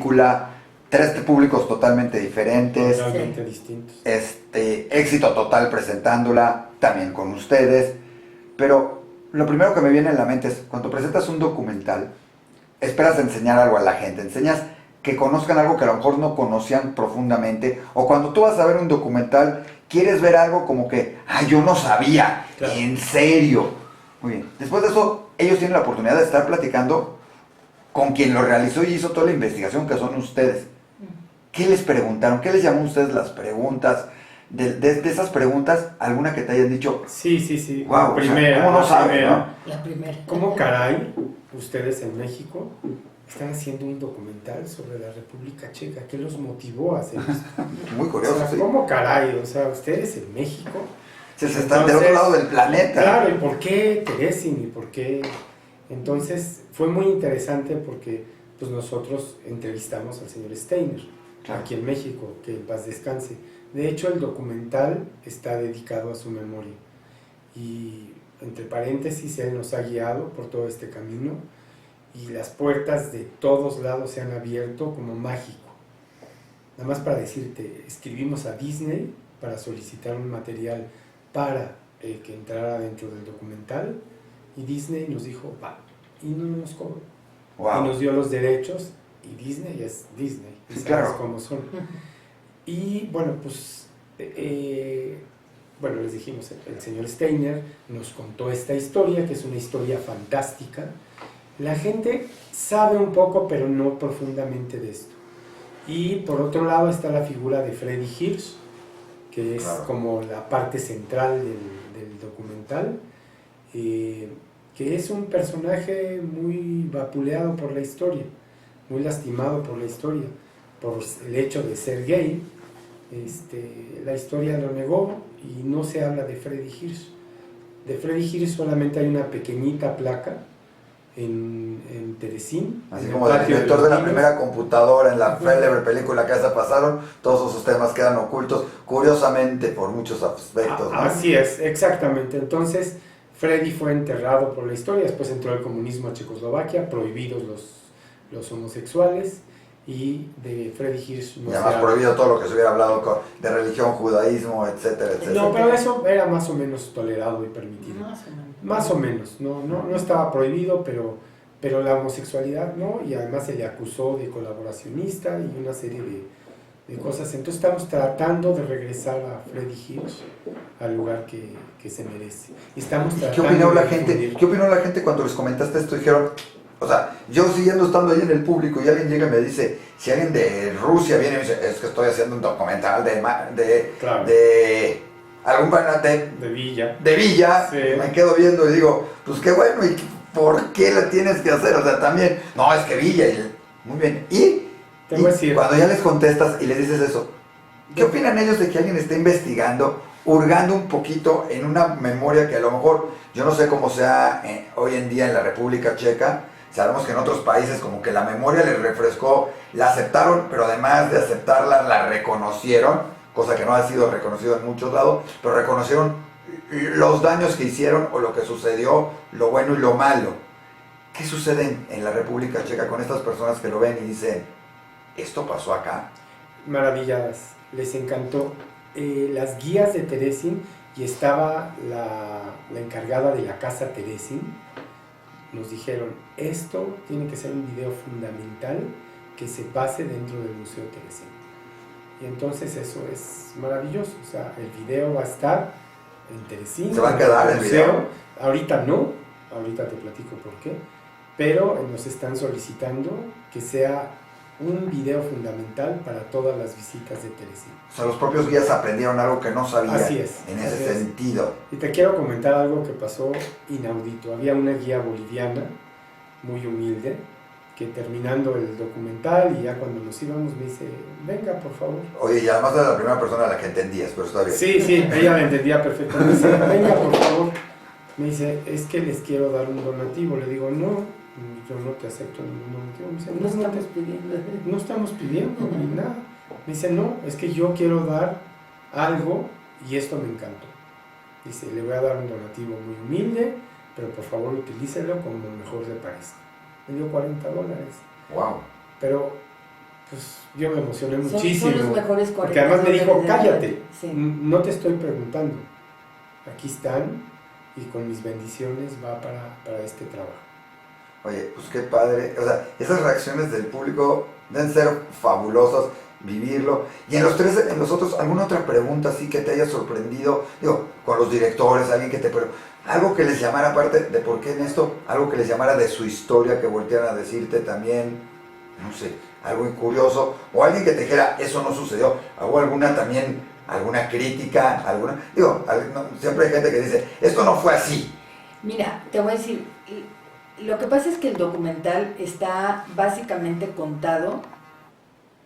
película, tres públicos totalmente diferentes, Totalmente distintos. Éxito total presentándola, también con ustedes, pero lo primero que me viene en la mente es, cuando presentas un documental, esperas enseñar algo a la gente, enseñas que conozcan algo que a lo mejor no conocían profundamente, o cuando tú vas a ver un documental, quieres ver algo como que, yo no sabía, Claro. en serio. Muy bien, después de eso, ellos tienen la oportunidad de estar platicando con quien lo realizó y hizo toda la investigación, que son ustedes. ¿Qué les preguntaron? ¿Qué les llamó a ustedes las preguntas? De esas preguntas, alguna que te hayan dicho, Sí. wow, La primera, ¿cómo no la saben, primera. no? La primera. ¿Cómo caray ustedes en México están haciendo un documental sobre la República Checa? ¿Qué los motivó a hacer esto? Muy O curioso, sea, sí. ¿cómo caray? O sea, ustedes en México. Se están del otro lado del planeta. Claro, ¿y por qué Teresin? ¿Y por qué? Entonces, fue muy interesante porque pues nosotros entrevistamos al señor Steiner, Claro. aquí en México, que en paz descanse. De hecho, el documental está dedicado a su memoria. Y, entre paréntesis, él nos ha guiado por todo este camino y las puertas de todos lados se han abierto como mágico. Nada más para decirte, escribimos a Disney para solicitar un material para que entrara dentro del documental y Disney nos dijo, va, y no nos cobró. Wow. Y nos dio los derechos y Disney es Disney, y Sí, sabes claro. cómo son. Y bueno, pues, bueno, les dijimos, el señor Steiner nos contó esta historia, que es una historia fantástica. La gente sabe un poco, pero no profundamente de esto. Y por otro lado está la figura de Freddy Hirsch, que es Claro. como la parte central del documental, que es un personaje muy vapuleado por la historia, muy lastimado por la historia, por el hecho de ser gay. La historia lo negó y no se habla de Freddy Hirsch. De Freddy Hirsch solamente hay una pequeñita placa en Teresín. Así en como el del patio inventor los de la niños. primera computadora en la célebre película que se pasaron, todos esos temas quedan ocultos, curiosamente, por muchos aspectos, ¿no? Así es, exactamente. Entonces, Freddy fue enterrado por la historia, después entró el comunismo a Checoslovaquia, prohibidos los homosexuales, y de Freddy Hirsch no Y se además habla. prohibido todo lo que se hubiera hablado de religión, judaísmo, etcétera, etcétera. No, pero eso era más o menos tolerado y permitido. Más o menos, no estaba prohibido, pero la homosexualidad no, y además se le acusó de colaboracionista y una serie de cosas. Entonces estamos tratando de regresar a Freddy Hirsch al lugar que se merece. Y estamos ¿Y qué tratando opinó la de gente? difundir. ¿Qué opinó la gente cuando les comentaste esto? Dijeron, o sea, yo siguiendo estando ahí en el público y alguien llega y me dice, si alguien de Rusia viene y me dice, es que estoy haciendo un documental Claro. de algún De Villa. de Villa, Sí. me quedo viendo y digo, pues qué bueno, ¿y por qué la tienes que hacer? O sea, también, no, es que Villa, muy bien. Te voy a decir. Cuando ya les contestas y les dices eso, ¿qué opinan ellos de que alguien esté investigando, hurgando un poquito en una memoria que a lo mejor, yo no sé cómo sea hoy en día en la República Checa? Sabemos que en otros países como que la memoria les refrescó, la aceptaron, pero además de aceptarla, la reconocieron, cosa que no ha sido reconocido en muchos lados, pero reconocieron los daños que hicieron o lo que sucedió, lo bueno y lo malo. ¿Qué sucede en la República Checa con estas personas que lo ven y dicen, esto pasó acá? Maravilladas, les encantó. Las guías de Teresin, y estaba la encargada de la casa Teresin, nos dijeron, esto tiene que ser un video fundamental que se pase dentro del Museo Teresin. Y entonces eso es maravilloso, o sea, el video va a estar en Teresín. ¿Se va a quedar el video? Ahorita no, ahorita te platico por qué, pero nos están solicitando que sea un video fundamental para todas las visitas de Teresín. O sea, los propios guías aprendieron algo que no sabían Así es, en así ese es. sentido. Y te quiero comentar algo que pasó inaudito. Había una guía boliviana, muy humilde, que terminando el documental y ya cuando nos íbamos me dice, venga por favor. Oye, y además era la primera persona a la que entendías, pero está bien. Sí, ella me entendía perfecto. Me dice, venga por favor. Me dice, es que les quiero dar un donativo. Le digo, no, yo no te acepto ningún donativo. Me dice, No estamos pidiendo. no estamos pidiendo ni nada. Me dice, no, es que yo quiero dar algo y esto me encantó. Dice, le voy a dar un donativo muy humilde, pero por favor utilícelo como mejor le parezca. Me dio $40. Wow. Pero Pues yo me emocioné Son muchísimo. los mejores 40. Porque además me dijo, cállate, Sí. no te estoy preguntando. Aquí están y con mis bendiciones va para este trabajo. Oye, pues qué padre. O sea, esas reacciones del público deben ser fabulosas, vivirlo. Y en los otros, ¿alguna otra pregunta así que te haya sorprendido? Digo, con los directores, alguien que te... Pero algo que les llamara, aparte de por qué en esto, algo que les llamara de su historia, que voltearan a decirte también, no sé, algo curioso. O alguien que te dijera, eso no sucedió. ¿Hago alguna también, alguna crítica, alguna... Digo, siempre hay gente que dice, esto no fue así. Mira, te voy a decir, lo que pasa es que el documental está básicamente contado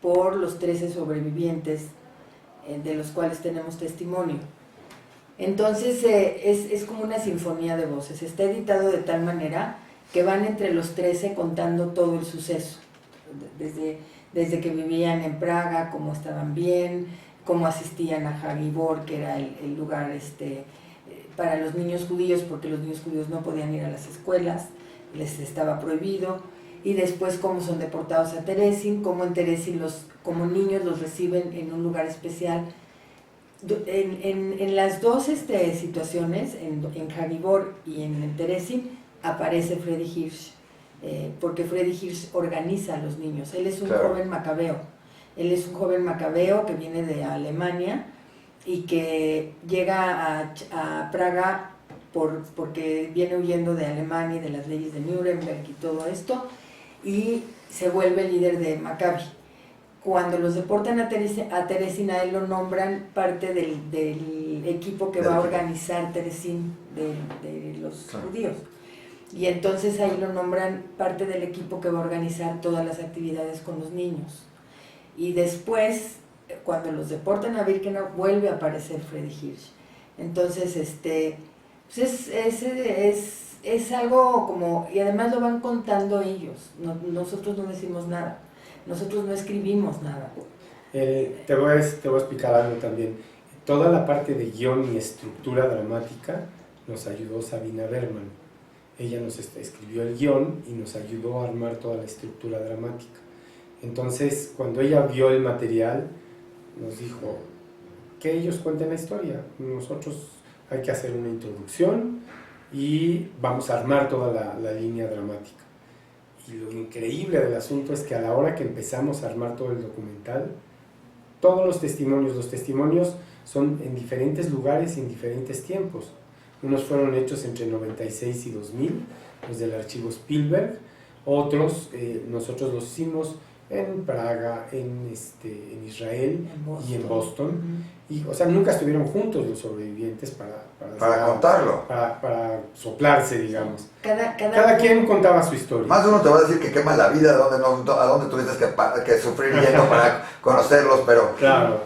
por los 13 sobrevivientes de los cuales tenemos testimonio. Entonces es como una sinfonía de voces. Está editado de tal manera que van entre los 13 contando todo el suceso. Desde que vivían en Praga, cómo estaban bien, cómo asistían a Hagibor, que era el lugar para los niños judíos, porque los niños judíos no podían ir a las escuelas, les estaba prohibido, y después cómo son deportados a Terezín, cómo en Terezín como niños los reciben en un lugar especial. En las dos situaciones, en Hagibor y en Terezín, aparece Freddy Hirsch, porque Freddy Hirsch organiza a los niños. Él es un joven macabeo. Él es un joven macabeo que viene de Alemania y que llega a Praga porque viene huyendo de Alemania y de las leyes de Nuremberg y todo esto, y se vuelve líder de Maccabi. Cuando los deportan a Terezín, a él lo nombran parte del equipo que va a organizar Terezín de los judíos. Y entonces ahí lo nombran parte del equipo que va a organizar todas las actividades con los niños. Y después, cuando los deportan a Birkenau, vuelve a aparecer Freddy Hirsch. Entonces, pues es algo como... Y además lo van contando ellos. Nosotros no decimos nada. Nosotros no escribimos nada. Te voy a explicar algo también. Toda la parte de guión y estructura dramática nos ayudó Sabina Berman. Ella nos escribió el guión y nos ayudó a armar toda la estructura dramática. Entonces, cuando ella vio el material, nos dijo que ellos cuenten la historia. Nosotros hay que hacer una introducción y vamos a armar toda la línea dramática. Y lo increíble del asunto es que a la hora que empezamos a armar todo el documental, todos los testimonios son en diferentes lugares y en diferentes tiempos. Unos fueron hechos entre 96 y 2000, los del archivo Spielberg. Otros nosotros los hicimos en Praga, en Israel y en Boston. Y, o sea, nunca estuvieron juntos los sobrevivientes para contarlo. Para soplarse, digamos. Cada quien contaba su historia. Más de uno te va a decir que quema la vida a donde tuviste que sufrir yendo para conocerlos, pero... Claro.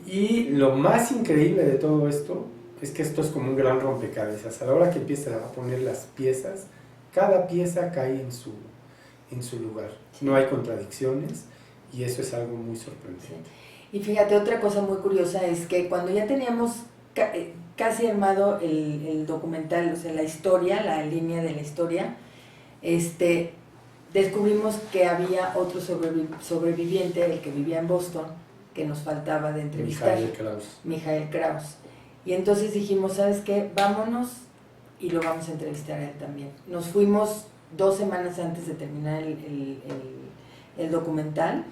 Y lo más increíble de todo esto es que esto es como un gran rompecabezas. A la hora que empiezas a poner las piezas, cada pieza cae en su lugar. No hay contradicciones y eso es algo muy sorprendente. Sí. Y fíjate, otra cosa muy curiosa es que cuando ya teníamos casi armado el documental, o sea, la historia, la línea de la historia, descubrimos que había otro sobreviviente, el que vivía en Boston, que nos faltaba de entrevistar. Michael Kraus. Y entonces dijimos, ¿sabes qué? Vámonos y lo vamos a entrevistar a él también. Nos fuimos 2 semanas antes de terminar el documental.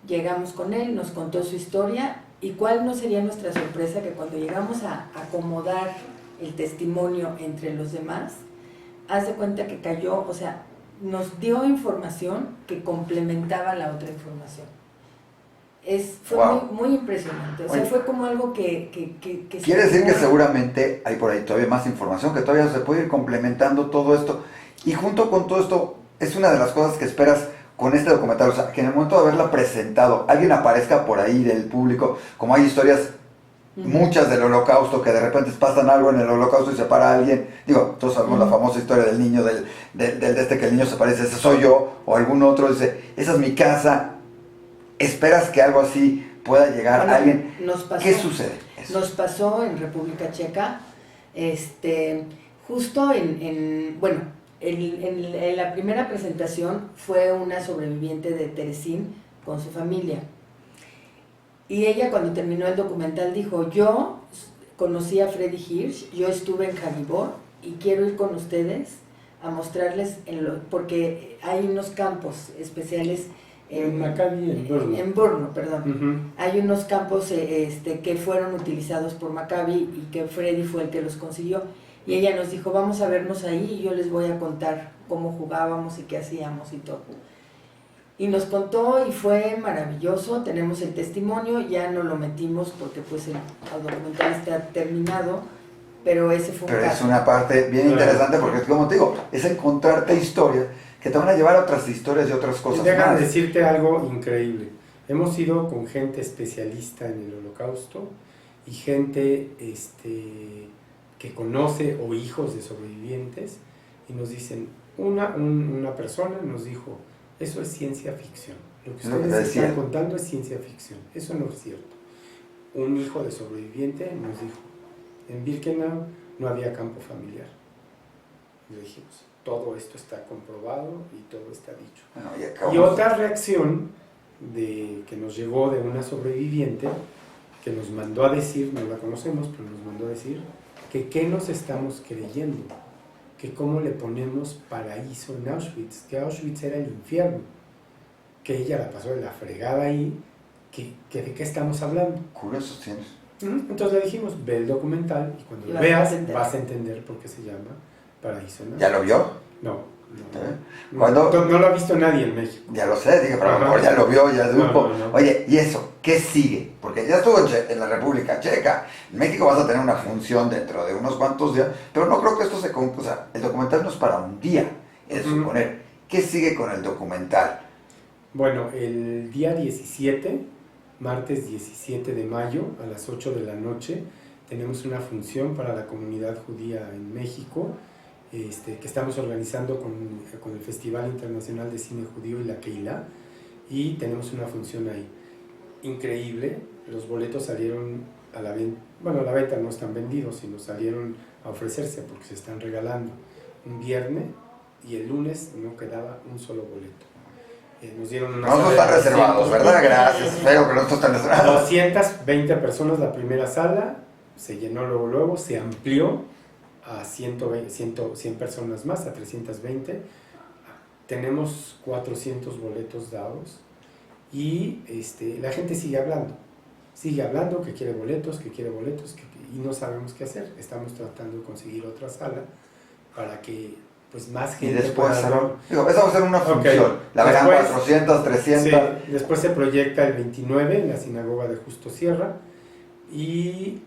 Llegamos con él, nos contó su historia, y cuál no sería nuestra sorpresa que cuando llegamos a acomodar el testimonio entre los demás, haz de cuenta que cayó, o sea, nos dio información que complementaba la otra información. Fue wow. muy impresionante, o sea, fue como algo que quiere decir que seguramente hay por ahí todavía más información, que todavía se puede ir complementando todo esto, y junto con todo esto, es una de las cosas que esperas con este documental, o sea, que en el momento de haberla presentado, alguien aparezca por ahí del público, como hay historias, muchas del Holocausto, que de repente pasan algo en el Holocausto y se para alguien, digo, todos sabemos la famosa historia del niño, que el niño se parece, ese soy yo, o algún otro dice, esa es mi casa. ¿Esperas que algo así pueda llegar a alguien? ¿Qué sucede? Nos pasó en República Checa, justo en la primera presentación fue una sobreviviente de Terezín, con su familia. Y ella cuando terminó el documental dijo, yo conocí a Freddy Hirsch, yo estuve en Jabibor y quiero ir con ustedes a mostrarles, porque hay unos campos especiales en Maccabi, en Brno, perdón. Uh-huh. Hay unos campos que fueron utilizados por Maccabi y que Freddy fue el que los consiguió. Y ella nos dijo, vamos a vernos ahí y yo les voy a contar cómo jugábamos y qué hacíamos y todo. Y nos contó y fue maravilloso, tenemos el testimonio, ya no lo metimos porque pues el documental está terminado, pero ese fue un Pero caso. es una parte bien interesante porque, como te digo, es encontrarte historias que te van a llevar a otras historias y otras cosas Déjame más. decirte algo increíble. Hemos ido con gente especialista en el Holocausto y gente que conoce o hijos de sobrevivientes y nos dicen, una persona nos dijo, eso es ciencia ficción. Lo que ustedes están contando es ciencia ficción. Eso no es cierto. Un hijo de sobreviviente nos dijo, en Birkenau no había campo familiar. Y le dijimos, todo esto está comprobado y todo está dicho. Bueno, y otra reacción que nos llegó de una sobreviviente que nos mandó a decir, no la conocemos, pero nos mandó a decir que qué nos estamos creyendo, que cómo le ponemos paraíso en Auschwitz, que Auschwitz era el infierno, que ella la pasó de la fregada ahí, que de qué estamos hablando. Curioso tienes. Entonces le dijimos, ve el documental y cuando lo veas vas a entender por qué se llama Paraíso en Auschwitz. ¿Ya lo vio? No. No lo ha visto nadie en México. Ya lo sé, dije, pero a lo mejor ya lo vio, ya supo. No. Oye, ¿y eso qué sigue? Porque ya estuvo en la República Checa. En México vas a tener una función dentro de unos cuantos días, pero no creo que esto se concluya. O sea, el documental no es para un día, es suponer. ¿Qué sigue con el documental? Bueno, el día 17, martes 17 de mayo, a las 8 de la noche, tenemos una función para la comunidad judía en México, que estamos organizando con el Festival Internacional de Cine Judío y la Keilah, y tenemos una función ahí. Increíble, los boletos salieron a la venta, bueno, a la venta no están vendidos, sino salieron a ofrecerse porque se están regalando un viernes y el lunes no quedaba un solo boleto. Nos dieron una no están reservados, ¿verdad? Gracias, espero que no están reservados. 220 personas la primera sala, se llenó luego, se amplió a 100 personas más, a 320. Tenemos 400 boletos dados y la gente sigue hablando que quiere boletos, y no sabemos qué hacer. Estamos tratando de conseguir otra sala para que pues más gente... Y después, esa va a ser una función, la verán 400, 300... Sí, después se proyecta el 29 en la sinagoga de Justo Sierra y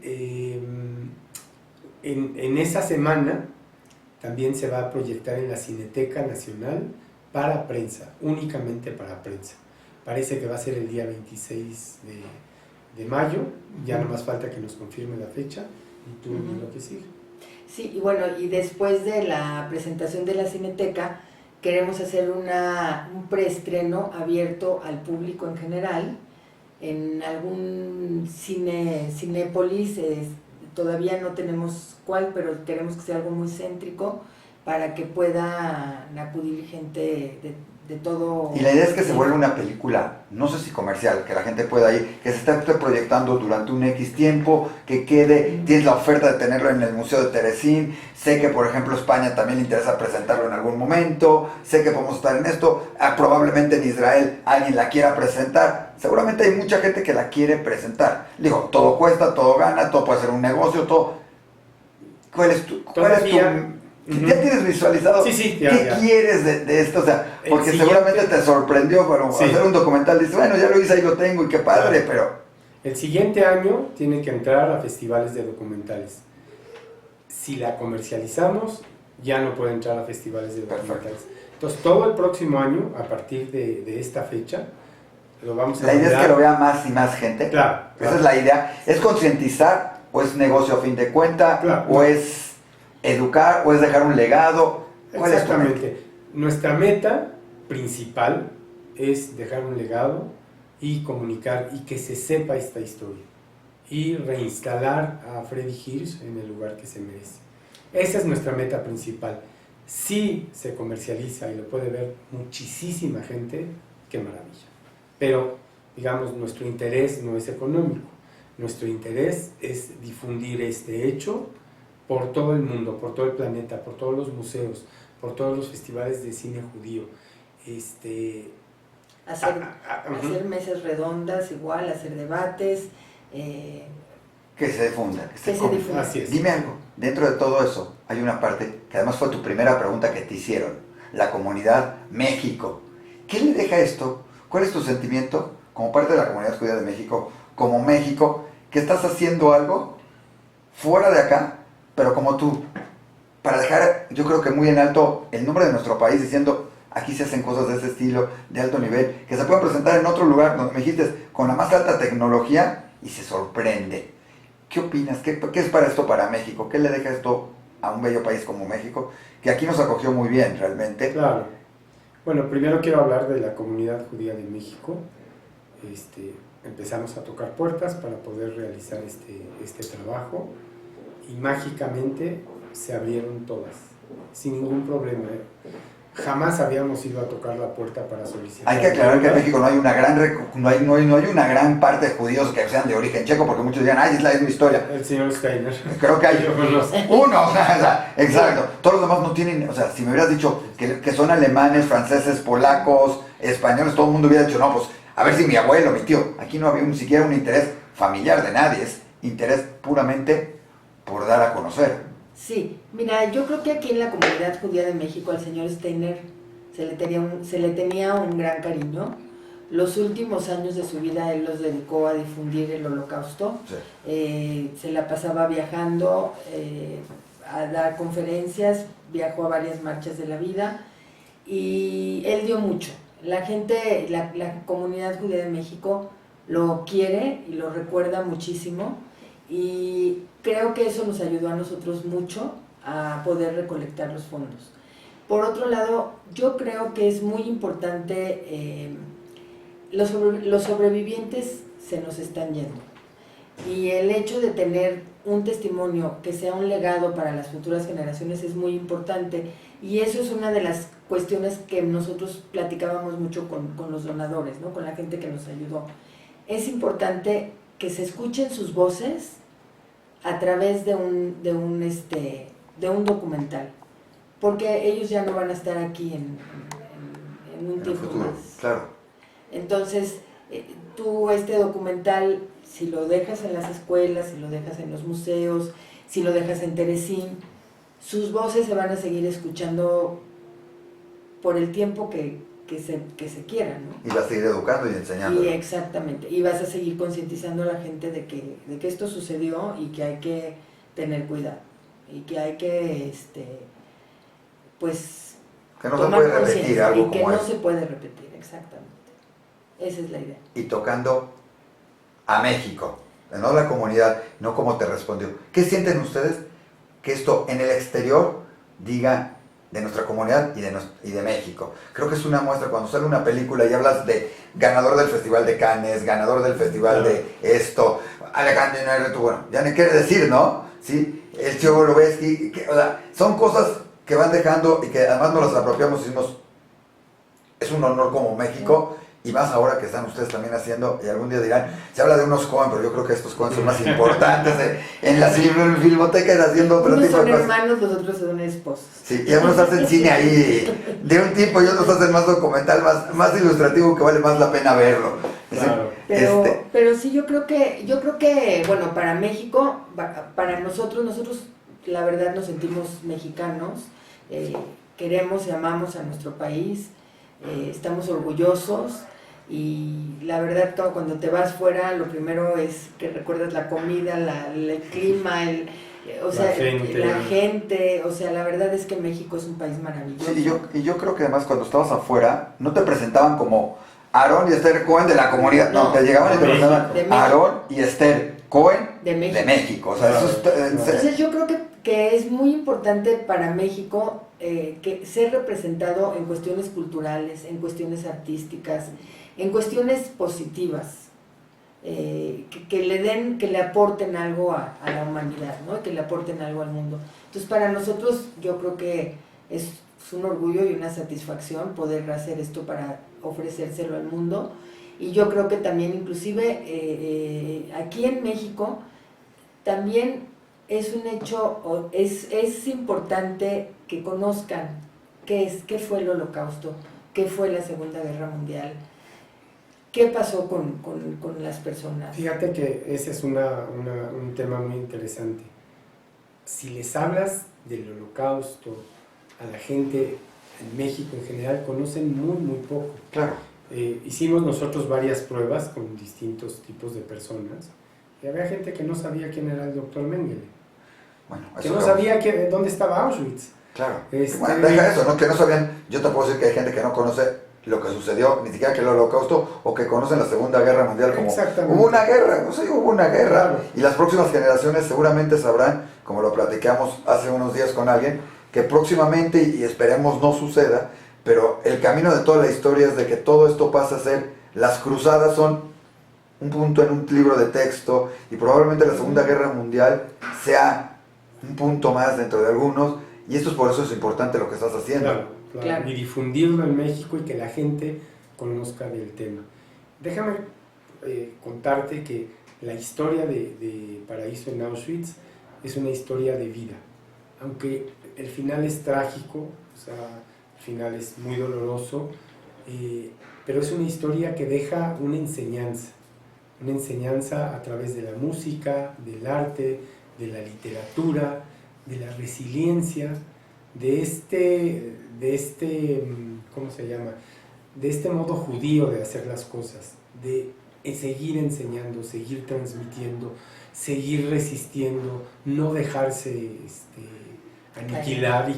en esa semana también se va a proyectar en la Cineteca Nacional para prensa, únicamente para prensa. Parece que va a ser el día 26 de mayo, ya no más falta que nos confirme la fecha y tú lo que sigue. Sí, y bueno, y después de la presentación de la Cineteca, queremos hacer un preestreno abierto al público en general, en algún Cinépolis, todavía no tenemos cuál, pero queremos que sea algo muy céntrico, para que puedan acudir gente de todo. Y la idea es que se vuelva una película, no sé si comercial, que la gente pueda ir, que se esté proyectando durante un X tiempo, que quede, tienes la oferta de tenerlo en el Museo de Terezín, sé que por ejemplo España también le interesa presentarlo en algún momento, sé que podemos estar en esto, probablemente en Israel alguien la quiera presentar, seguramente hay mucha gente que la quiere presentar, digo, todo cuesta, todo gana, todo puede ser un negocio, todo. ¿Cuál es tu ¿Ya tienes visualizado qué quieres de esto? O sea, porque seguramente te sorprendió, pero hacer un documental, dices, bueno, ya lo hice, ahí lo tengo, y qué padre, pero... El siguiente año tiene que entrar a festivales de documentales. Si la comercializamos, ya no puede entrar a festivales de documentales. Entonces, todo el próximo año, a partir de esta fecha, lo vamos a... La idea es que lo vea más y más gente. Claro. Esa es la idea. ¿Es concientizar o es negocio a fin de cuenta? ¿O es educar o es dejar un legado? Exactamente. Nuestra meta principal es dejar un legado y comunicar y que se sepa esta historia y reinstalar a Freddy Hirsch en el lugar que se merece. Esa es nuestra meta principal. Si se comercializa y lo puede ver muchísima gente, qué maravilla. pero digamos nuestro interés no es económico, nuestro interés es difundir este hecho por todo el mundo, por todo el planeta, por todos los museos, por todos los festivales de cine judío. Hacer mesas redondas, igual, hacer debates. Que se difunda, que se difunda. Así es. Dime algo, dentro de todo eso hay una parte que además fue tu primera pregunta que te hicieron, la comunidad México. ¿Qué le deja esto? ¿Cuál es tu sentimiento como parte de la comunidad judía de México, como México, que estás haciendo algo fuera de acá, pero como tú, para dejar, yo creo que muy en alto el nombre de nuestro país, diciendo, aquí se hacen cosas de ese estilo, de alto nivel, que se pueden presentar en otro lugar, donde me dijiste, con la más alta tecnología, y se sorprende. ¿Qué opinas? ¿Qué es para esto para México? ¿Qué le deja esto a un bello país como México, que aquí nos acogió muy bien realmente? Claro. Bueno, primero quiero hablar de la comunidad judía de México. Empezamos a tocar puertas para poder realizar este trabajo y mágicamente se abrieron todas, sin ningún problema. Jamás habíamos ido a tocar la puerta para solicitar. Hay que aclarar que en México no hay una gran parte de judíos que sean de origen checo, porque muchos dirán, ay, es la misma historia. El señor Steiner. Creo que hay uno, o sea, exacto. Todos los demás no tienen, o sea, si me hubieras dicho que son alemanes, franceses, polacos, españoles, todo el mundo hubiera dicho, no, pues, a ver si mi abuelo, mi tío. Aquí no había ni siquiera un interés familiar de nadie, es interés puramente por dar a conocer. Sí, mira, yo creo que aquí en la comunidad judía de México al señor Steiner se le tenía un gran cariño. Los últimos años de su vida él los dedicó a difundir el Holocausto. Sí. Se la pasaba viajando a dar conferencias, viajó a varias marchas de la vida y él dio mucho. La gente, la comunidad judía de México lo quiere y lo recuerda muchísimo. Y creo que eso nos ayudó a nosotros mucho a poder recolectar los fondos. Por otro lado, yo creo que es muy importante, los sobrevivientes se nos están yendo. Y el hecho de tener un testimonio que sea un legado para las futuras generaciones es muy importante. Y eso es una de las cuestiones que nosotros platicábamos mucho con los donadores, ¿no? Con la gente que nos ayudó. Es importante que se escuchen sus voces a través de un documental, porque ellos ya no van a estar aquí en un tiempo futuro, más. claro. Entonces, tú este documental, si lo dejas en las escuelas, si lo dejas en los museos, si lo dejas en Teresín, sus voces se van a seguir escuchando por el tiempo que se quiera, ¿no? Y vas a seguir educando y enseñando. Y exactamente, y vas a seguir concientizando a la gente de que esto sucedió y que hay que tener cuidado y que hay que pues que no se puede repetir algo y que como no eso. se puede repetir, exactamente. Esa es la idea. Y tocando a México, no la comunidad, no como te respondió. ¿Qué sienten ustedes que esto en el exterior diga de nuestra comunidad y de México? Creo que es una muestra cuando sale una película y hablas de ganador del Festival de Cannes, ganador del Festival de esto, Alejandro Inarritu, bueno, ya ni quiere decir, ¿no? ¿Sí? El Chivo Lubeski, o sea, son cosas que van dejando y que además nos las apropiamos y decimos, es un honor como México. Y más ahora que están ustedes también haciendo, y algún día dirán, se habla de unos Cohen, pero yo creo que estos Cohen son más importantes en la filmoteca y haciendo otro unos tipo de cosas. Unos son hermanos, los otros son esposos. Sí, y algunos hacen cine ahí de un tipo y otros hacen más documental, más ilustrativo, que vale más la pena verlo. Claro. Pero sí, yo creo que, bueno, para México, para nosotros la verdad nos sentimos mexicanos, queremos y amamos a nuestro país, estamos orgullosos. Y la verdad, cuando te vas fuera, lo primero es que recuerdas la comida, el clima, la gente, o sea, la verdad es que México es un país maravilloso. Sí, y yo creo que además cuando estabas afuera, no te presentaban como Aarón y Esther Cohen de la comunidad, no, te llegaban y te presentaban Aarón y Esther Cohen de México. O sea, entonces yo creo que es muy importante para México que ser representado en cuestiones culturales, en cuestiones artísticas, en cuestiones positivas, que le aporten algo a la humanidad, ¿no? Que le aporten algo al mundo. Entonces para nosotros yo creo que es un orgullo y una satisfacción poder hacer esto para ofrecérselo al mundo Y yo creo que también, inclusive, aquí en México, también es un hecho, es importante que conozcan qué fue el Holocausto, qué fue la Segunda Guerra Mundial, qué pasó con las personas. Fíjate que ese es un tema muy interesante. Si les hablas del Holocausto a la gente en México en general, conocen muy poco. Claro. Hicimos nosotros varias pruebas con distintos tipos de personas y había gente que no sabía quién era el doctor Mengele, Bueno, que no sabía dónde estaba Auschwitz. Claro. Bueno, deja eso, ¿no? Que no sabían. Yo te puedo decir que hay gente que no conoce lo que sucedió, ni siquiera que el Holocausto, o que conocen la Segunda Guerra Mundial como hubo una guerra, no sé, hubo una guerra. Claro. Y las próximas generaciones seguramente sabrán, como lo platicamos hace unos días con alguien, que próximamente, y esperemos no suceda, pero el camino de toda la historia es de que todo esto pasa a ser, las cruzadas son un punto en un libro de texto, y probablemente la Segunda Guerra Mundial sea un punto más dentro de algunos, y esto es por eso es importante lo que estás haciendo. Claro. Y difundirlo en México y que la gente conozca del tema. Déjame contarte que la historia de Paraíso en Auschwitz es una historia de vida, aunque el final es trágico, o sea, el final es muy doloroso, pero es una historia que deja una enseñanza a través de la música, del arte, de la literatura, de la resiliencia, de este ¿cómo se llama? De este modo judío de hacer las cosas, de seguir enseñando, seguir transmitiendo, seguir resistiendo, no dejarse aniquilar y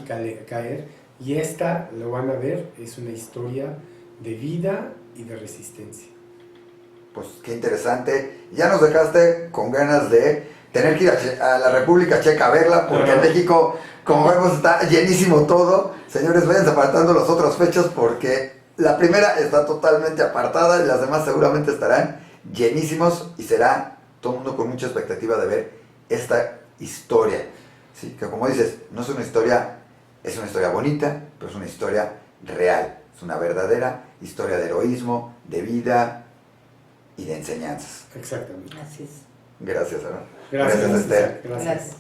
caer. Y esta, lo van a ver, es una historia de vida y de resistencia. Pues qué interesante. Ya nos dejaste con ganas de tener que ir a la República Checa a verla, porque en México, como vemos, está llenísimo todo. Señores, vayan apartando las otras fechas porque la primera está totalmente apartada y las demás seguramente estarán llenísimos y será todo el mundo con mucha expectativa de ver esta historia. Sí, que como dices, no es una historia, es una historia bonita, pero es una historia real. Es una verdadera historia de heroísmo, de vida y de enseñanzas. Exactamente. Así es. Gracias, Aaron. Gracias, Esther. Gracias.